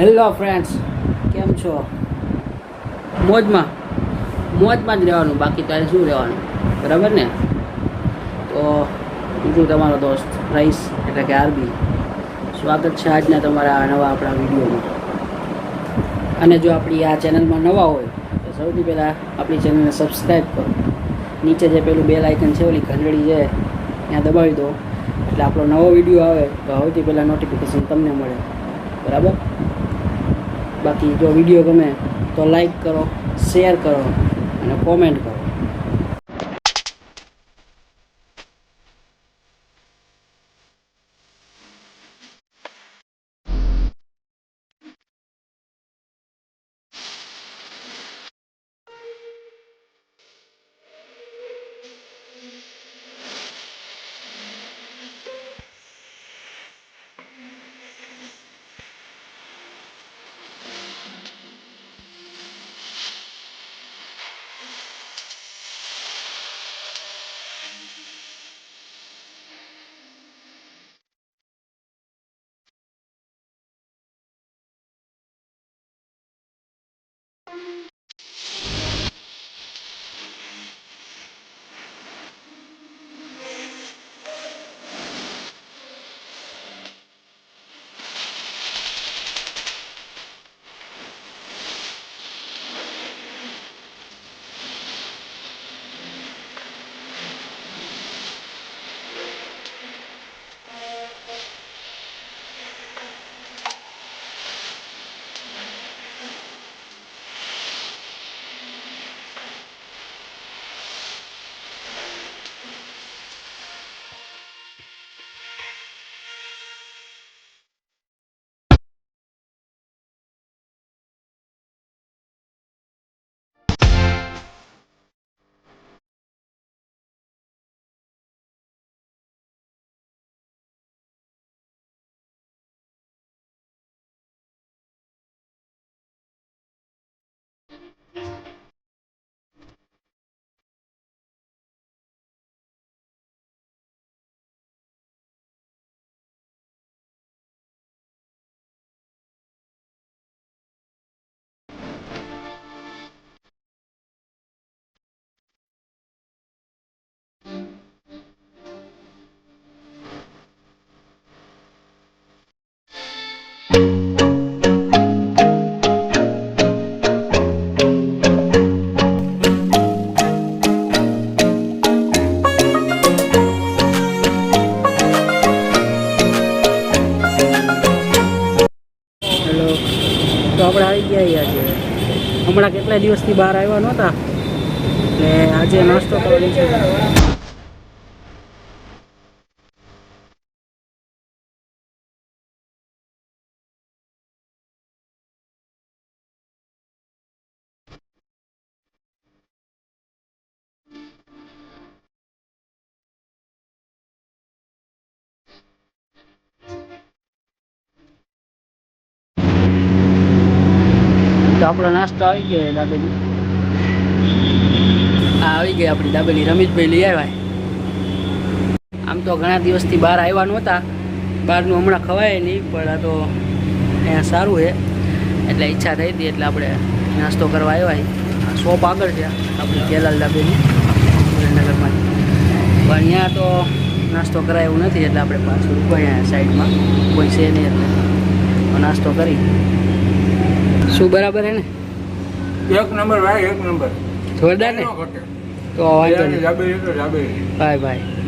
Hello friends, કેમ છો? મોજમાં જ રહેવાનું, બાકી તારે શું રહેવાનું, બરાબર ને? તો હું તમારો દોસ્ત રઈસ એટલે કે આરબી. સ્વાગત છે આજના તમારા નવા આપણા વિડીયોમાં. અને જો આપણી આ ચેનલમાં નવા હોય તો સૌથી પહેલાં આપણી ચેનલને સબસ્ક્રાઈબ કરો. નીચે જે પેલું બેલ આઇકન છે, ઓલી ઘંટડી છે, ત્યાં દબાવી દો એટલે આપણો નવો વિડીયો આવે તો સૌથી પહેલાં નોટિફિકેશન તમને મળે, બરાબર? બાકી જો વિડીયો ગમે તો લાઈક કરો, શેર કરો અને કોમેન્ટ કરો. તો આપણે આવી ગયા આજે. હમણાં કેટલા દિવસથી બહાર આવ્યા નહોતા એટલે આજે નાસ્તો કરવાની છે. તો આપણો નાસ્તો આવી ગયો. દાબેલી આવી ગઈ આપણી દાબેલી. રમેશભાઈ લઈ આવ્યા. આમ તો ઘણા દિવસથી બહાર આવ્યા નહોતા, બહારનું હમણાં ખવાય નહીં, પણ આ તો અહીંયા સારું છે એટલે ઈચ્છા થઈ હતી એટલે આપણે નાસ્તો કરવા આવ્યા. શોપ આગળ છે આપણી કેલાલ દાબેલી સુરેન્દ્રનગરમાં, પણ અહીંયા તો નાસ્તો કરાય એવું નથી એટલે આપણે પાછું રૂપાય અહીંયા સાઈડમાં કોઈ છે નહીં એટલે નાસ્તો કરી. શું બરાબર હે ને? એક નંબર ભાઈ, એક નંબર જોરદાર ને? તો વાંધો નહીં. ભાઈ બાય બાય.